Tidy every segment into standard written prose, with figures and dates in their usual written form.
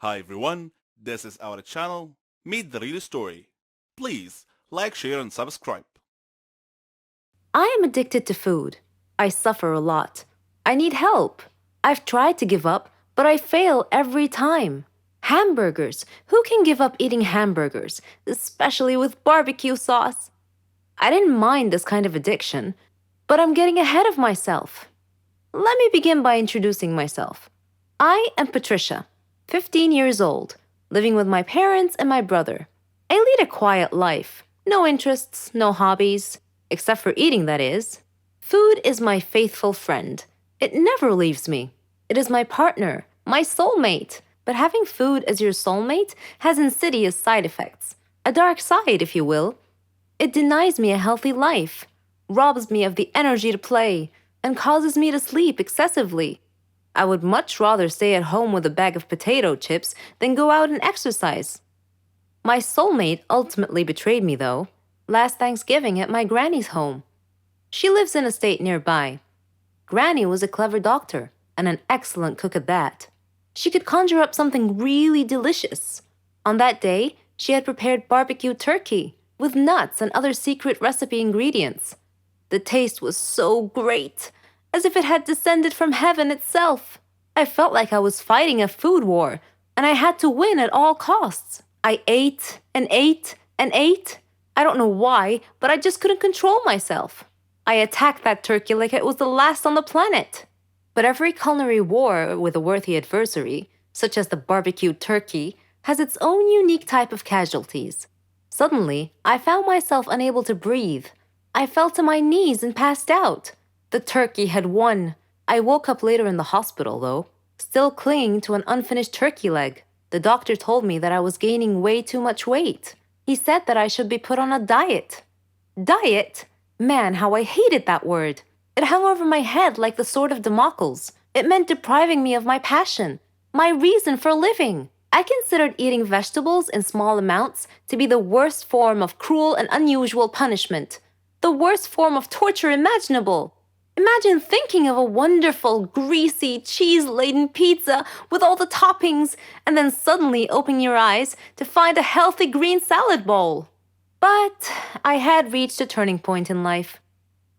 Hi everyone, this is our channel, Meet the Real Story. Please like, share and subscribe. I am addicted to food. I suffer a lot. I need help. I've tried to give up, but I fail every time. Hamburgers. Who can give up eating hamburgers, especially with barbecue sauce? I didn't mind this kind of addiction, but I'm getting ahead of myself. Let me begin by introducing myself. I am Patricia, 15 years old, living with my parents and my brother. I lead a quiet life. No interests, no hobbies, except for eating, that is. Food is my faithful friend. It never leaves me. It is my partner, my soulmate. But having food as your soulmate has insidious side effects. A dark side, if you will. It denies me a healthy life, robs me of the energy to play, and causes me to sleep excessively. I would much rather stay at home with a bag of potato chips than go out and exercise. My soulmate ultimately betrayed me, though, last Thanksgiving at my granny's home. She lives in a state nearby. Granny was a clever doctor, and an excellent cook at that. She could conjure up something really delicious. On that day, she had prepared barbecue turkey with nuts and other secret recipe ingredients. The taste was so great, as if it had descended from heaven itself. I felt like I was fighting a food war, and I had to win at all costs. I ate and ate and ate. I don't know why, but I just couldn't control myself. I attacked that turkey like it was the last on the planet. But every culinary war with a worthy adversary, such as the barbecued turkey, has its own unique type of casualties. Suddenly, I found myself unable to breathe. I fell to my knees and passed out. The turkey had won. I woke up later in the hospital, though, still clinging to an unfinished turkey leg. The doctor told me that I was gaining way too much weight. He said that I should be put on a diet. Diet? Man, how I hated that word. It hung over my head like the sword of Damocles. It meant depriving me of my passion, my reason for living. I considered eating vegetables in small amounts to be the worst form of cruel and unusual punishment, the worst form of torture imaginable. Imagine thinking of a wonderful, greasy, cheese-laden pizza with all the toppings, and then suddenly opening your eyes to find a healthy green salad bowl. But I had reached a turning point in life.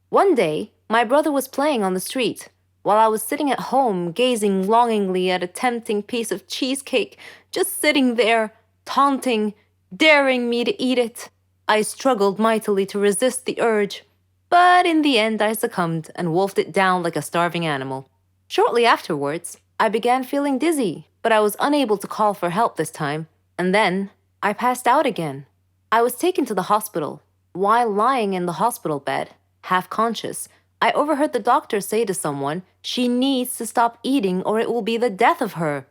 One day, my brother was playing on the street, while I was sitting at home gazing longingly at a tempting piece of cheesecake, just sitting there, taunting, daring me to eat it. I struggled mightily to resist the urge, but in the end I succumbed and wolfed it down like a starving animal. Shortly afterwards, I began feeling dizzy, but I was unable to call for help this time, and then I passed out again. I was taken to the hospital. While lying in the hospital bed, half conscious, I overheard the doctor say to someone, "She needs to stop eating or it will be the death of her."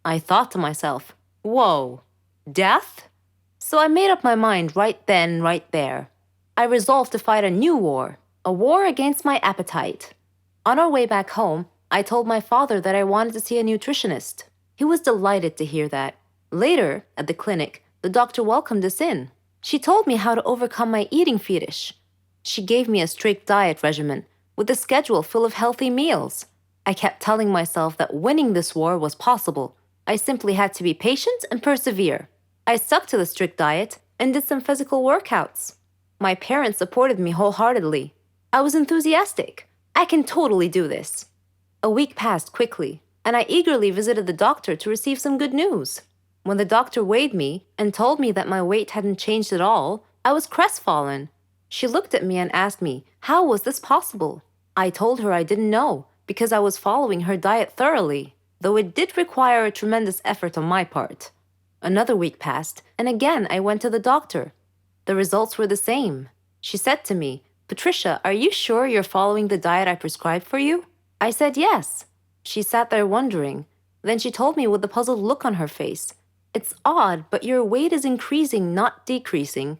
I thought to myself, whoa, death? So I made up my mind right then, right there. I resolved to fight a new war, a war against my appetite. On our way back home, I told my father that I wanted to see a nutritionist. He was delighted to hear that. Later, at the clinic, the doctor welcomed us in. She told me how to overcome my eating fetish. She gave me a strict diet regimen with a schedule full of healthy meals. I kept telling myself that winning this war was possible. I simply had to be patient and persevere. I stuck to the strict diet and did some physical workouts. My parents supported me wholeheartedly. I was enthusiastic. I can totally do this. A week passed quickly, and I eagerly visited the doctor to receive some good news. When the doctor weighed me and told me that my weight hadn't changed at all, I was crestfallen. She looked at me and asked me, how was this possible? I told her I didn't know, because I was following her diet thoroughly, though it did require a tremendous effort on my part. Another week passed, and again I went to the doctor. The results were the same. She said to me, "Patricia, are you sure you're following the diet I prescribed for you?" I said yes. She sat there wondering. Then she told me with a puzzled look on her face, "It's odd, but your weight is increasing, not decreasing."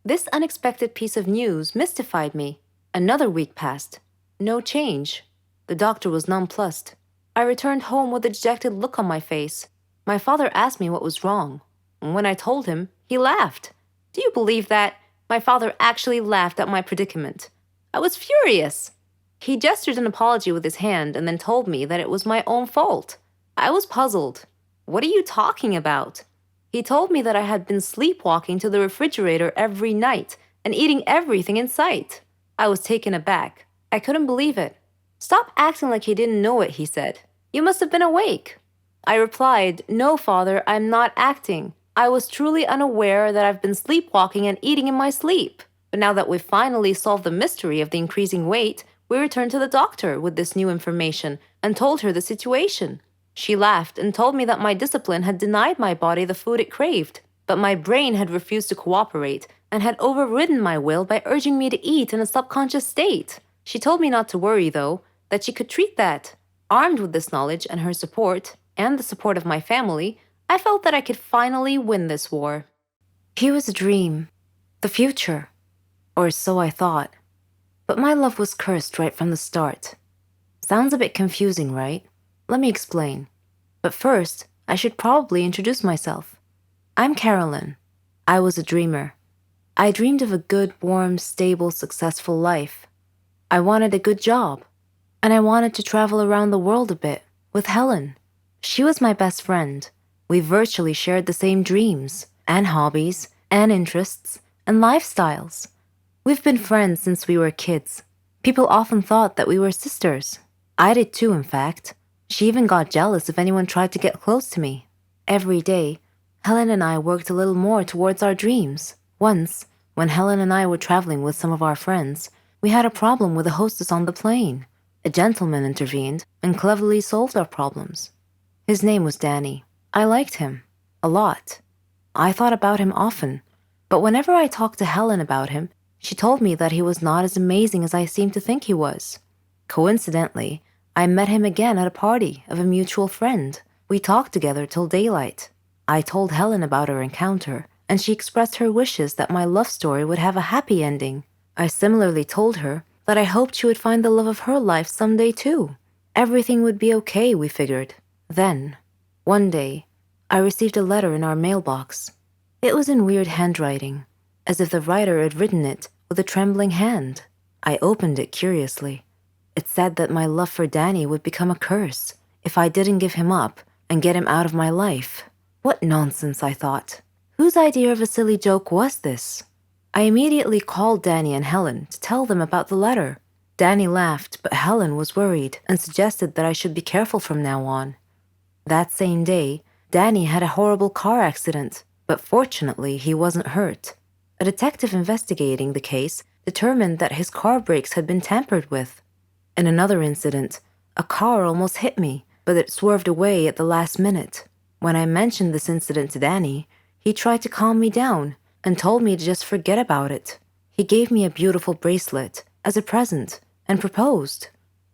This unexpected piece of news mystified me. Another week passed. No change. The doctor was nonplussed. I returned home with a dejected look on my face. My father asked me what was wrong. When I told him, he laughed. Do you believe that? My father actually laughed at my predicament. I was furious. He gestured an apology with his hand and then told me that it was my own fault. I was puzzled. What are you talking about? He told me that I had been sleepwalking to the refrigerator every night and eating everything in sight. I was taken aback. I couldn't believe it. Stop acting like he didn't know it, he said. You must have been awake. I replied, No, Father, I'm not acting. I was truly unaware that I've been sleepwalking and eating in my sleep. But now that we've finally solved the mystery of the increasing weight, we returned to the doctor with this new information and told her the situation. She laughed and told me that my discipline had denied my body the food it craved, but my brain had refused to cooperate and had overridden my will by urging me to eat in a subconscious state. She told me not to worry, though, that she could treat that. Armed with this knowledge and her support, and the support of my family, I felt that I could finally win this war. He was a dream, the future, or so I thought. But my love was cursed right from the start. Sounds a bit confusing, right? Let me explain. But first, I should probably introduce myself. I'm Carolyn. I was a dreamer. I dreamed of a good, warm, stable, successful life. I wanted a good job. And I wanted to travel around the world a bit with Helen. She was my best friend. We virtually shared the same dreams, and hobbies, and interests, and lifestyles. We've been friends since we were kids. People often thought that we were sisters. I did too, in fact. She even got jealous if anyone tried to get close to me. Every day, Helen and I worked a little more towards our dreams. Once, when Helen and I were traveling with some of our friends, we had a problem with the hostess on the plane. A gentleman intervened and cleverly solved our problems. His name was Danny. I liked him. A lot. I thought about him often. But whenever I talked to Helen about him, she told me that he was not as amazing as I seemed to think he was. Coincidentally, I met him again at a party of a mutual friend. We talked together till daylight. I told Helen about our encounter, and she expressed her wishes that my love story would have a happy ending. I similarly told her that I hoped she would find the love of her life someday too. Everything would be okay, we figured. Then, one day, I received a letter in our mailbox. It was in weird handwriting, as if the writer had written it with a trembling hand. I opened it curiously. It said that my love for Danny would become a curse if I didn't give him up and get him out of my life. What nonsense, I thought. Whose idea of a silly joke was this? I immediately called Danny and Helen to tell them about the letter. Danny laughed, but Helen was worried and suggested that I should be careful from now on. That same day, Danny had a horrible car accident, but fortunately he wasn't hurt. A detective investigating the case determined that his car brakes had been tampered with. In another incident, a car almost hit me, but it swerved away at the last minute. When I mentioned this incident to Danny, he tried to calm me down and told me to just forget about it. He gave me a beautiful bracelet as a present and proposed.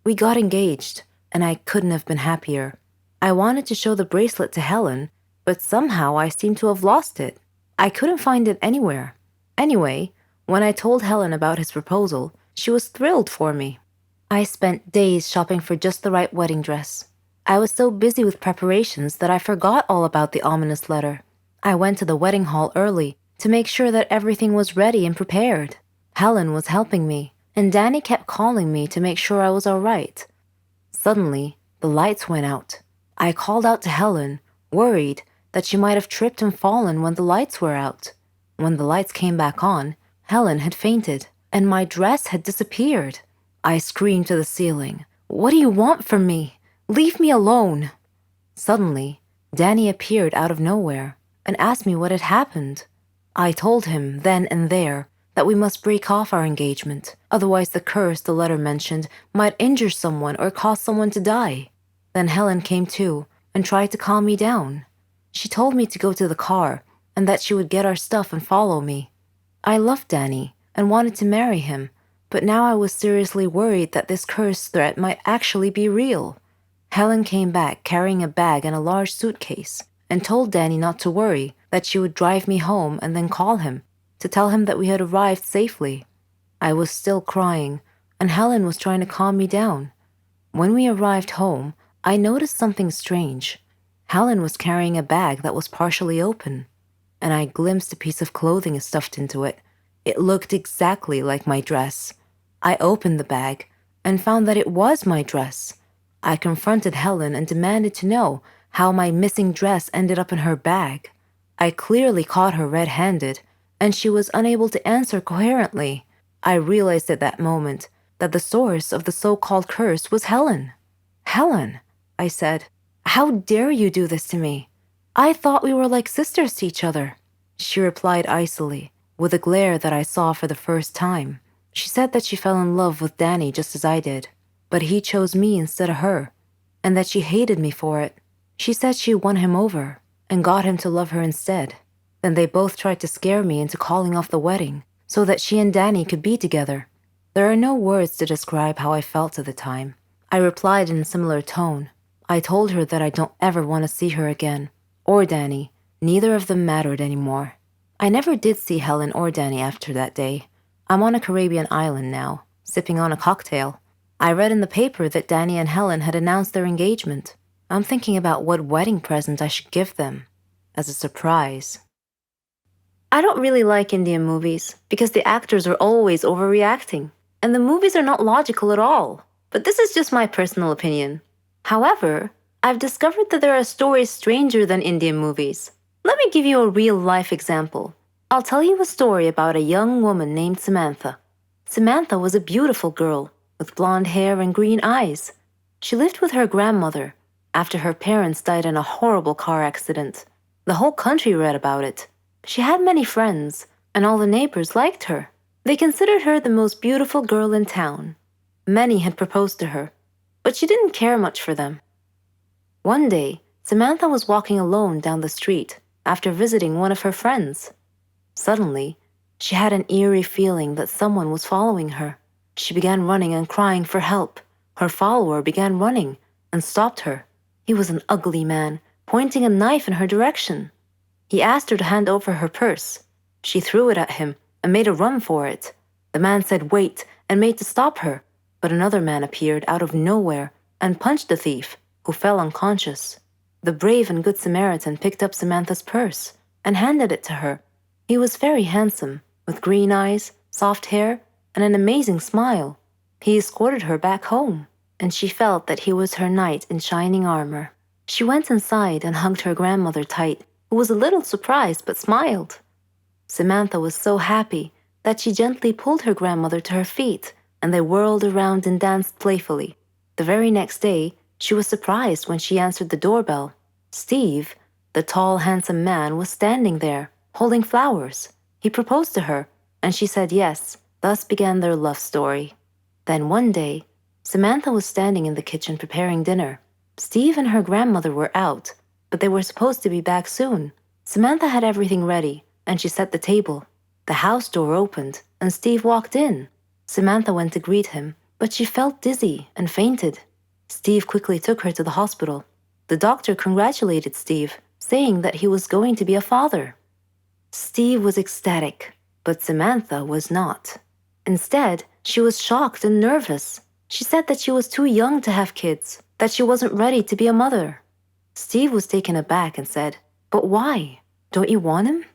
We got engaged, and I couldn't have been happier. I wanted to show the bracelet to Helen, but somehow I seemed to have lost it. I couldn't find it anywhere. Anyway, when I told Helen about his proposal, she was thrilled for me. I spent days shopping for just the right wedding dress. I was so busy with preparations that I forgot all about the ominous letter. I went to the wedding hall early to make sure that everything was ready and prepared. Helen was helping me, and Danny kept calling me to make sure I was all right. Suddenly, the lights went out. I called out to Helen, worried that she might have tripped and fallen when the lights were out. When the lights came back on, Helen had fainted, and my dress had disappeared. I screamed to the ceiling, "What do you want from me? Leave me alone!" Suddenly, Danny appeared out of nowhere and asked me what had happened. I told him then and there that we must break off our engagement, otherwise the curse the letter mentioned might injure someone or cause someone to die. Then Helen came too and tried to calm me down. She told me to go to the car and that she would get our stuff and follow me. I loved Danny and wanted to marry him, but now I was seriously worried that this curse threat might actually be real. Helen came back carrying a bag and a large suitcase and told Danny not to worry, that she would drive me home and then call him to tell him that we had arrived safely. I was still crying, and Helen was trying to calm me down. When we arrived home, I noticed something strange. Helen was carrying a bag that was partially open, and I glimpsed a piece of clothing stuffed into it. It looked exactly like my dress. I opened the bag and found that it was my dress. I confronted Helen and demanded to know how my missing dress ended up in her bag. I clearly caught her red-handed, and she was unable to answer coherently. I realized at that moment that the source of the so-called curse was Helen. "Helen," I said, "how dare you do this to me? I thought we were like sisters to each other." She replied icily, with a glare that I saw for the first time. She said that she fell in love with Danny just as I did, but he chose me instead of her, and that she hated me for it. She said she won him over and got him to love her instead. Then they both tried to scare me into calling off the wedding so that she and Danny could be together. There are no words to describe how I felt at the time. I replied in a similar tone. I told her that I don't ever want to see her again, or Danny. Neither of them mattered anymore. I never did see Helen or Danny after that day. I'm on a Caribbean island now, sipping on a cocktail. I read in the paper that Danny and Helen had announced their engagement. I'm thinking about what wedding present I should give them, as a surprise. I don't really like Indian movies because the actors are always overreacting, and the movies are not logical at all. But this is just my personal opinion. However, I've discovered that there are stories stranger than Indian movies. Let me give you a real-life example. I'll tell you a story about a young woman named Samantha. Samantha was a beautiful girl with blonde hair and green eyes. She lived with her grandmother after her parents died in a horrible car accident. The whole country read about it. She had many friends, and all the neighbors liked her. They considered her the most beautiful girl in town. Many had proposed to her, but she didn't care much for them. One day, Samantha was walking alone down the street after visiting one of her friends. Suddenly, she had an eerie feeling that someone was following her. She began running and crying for help. Her follower began running and stopped her. He was an ugly man, pointing a knife in her direction. He asked her to hand over her purse. She threw it at him and made a run for it. The man said wait and made to stop her, but another man appeared out of nowhere and punched the thief, who fell unconscious. The brave and good Samaritan picked up Samantha's purse and handed it to her. He was very handsome, with green eyes, soft hair, and an amazing smile. He escorted her back home, and she felt that he was her knight in shining armor. She went inside and hugged her grandmother tight, who was a little surprised but smiled. Samantha was so happy that she gently pulled her grandmother to her feet, and they whirled around and danced playfully. The very next day, she was surprised when she answered the doorbell. Steve, the tall, handsome man, was standing there, holding flowers. He proposed to her, and she said yes. Thus began their love story. Then one day, Samantha was standing in the kitchen preparing dinner. Steve and her grandmother were out, but they were supposed to be back soon. Samantha had everything ready, and she set the table. The house door opened, and Steve walked in. Samantha went to greet him, but she felt dizzy and fainted. Steve quickly took her to the hospital. The doctor congratulated Steve, saying that he was going to be a father. Steve was ecstatic, but Samantha was not. Instead, she was shocked and nervous. She said that she was too young to have kids, that she wasn't ready to be a mother. Steve was taken aback and said, "But why? Don't you want him?"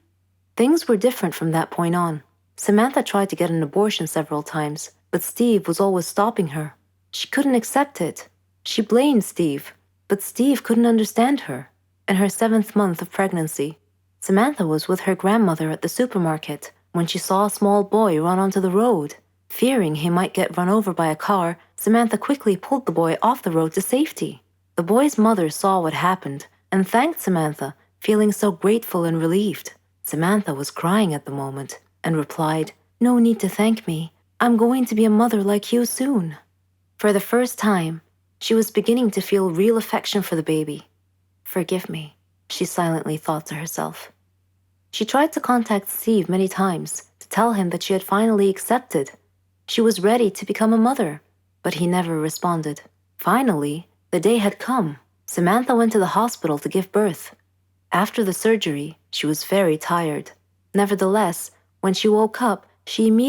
Things were different from that point on. Samantha tried to get an abortion several times, but Steve was always stopping her. She couldn't accept it. She blamed Steve, but Steve couldn't understand her. In her 7th month of pregnancy, Samantha was with her grandmother at the supermarket when she saw a small boy run onto the road. Fearing he might get run over by a car, Samantha quickly pulled the boy off the road to safety. The boy's mother saw what happened and thanked Samantha, feeling so grateful and relieved. Samantha was crying at the moment and replied, "No need to thank me. I'm going to be a mother like you soon." For the first time, she was beginning to feel real affection for the baby. "Forgive me," she silently thought to herself. She tried to contact Steve many times to tell him that she had finally accepted. She was ready to become a mother, but he never responded. Finally, the day had come. Samantha went to the hospital to give birth. After the surgery, she was very tired. Nevertheless, when she woke up, she immediately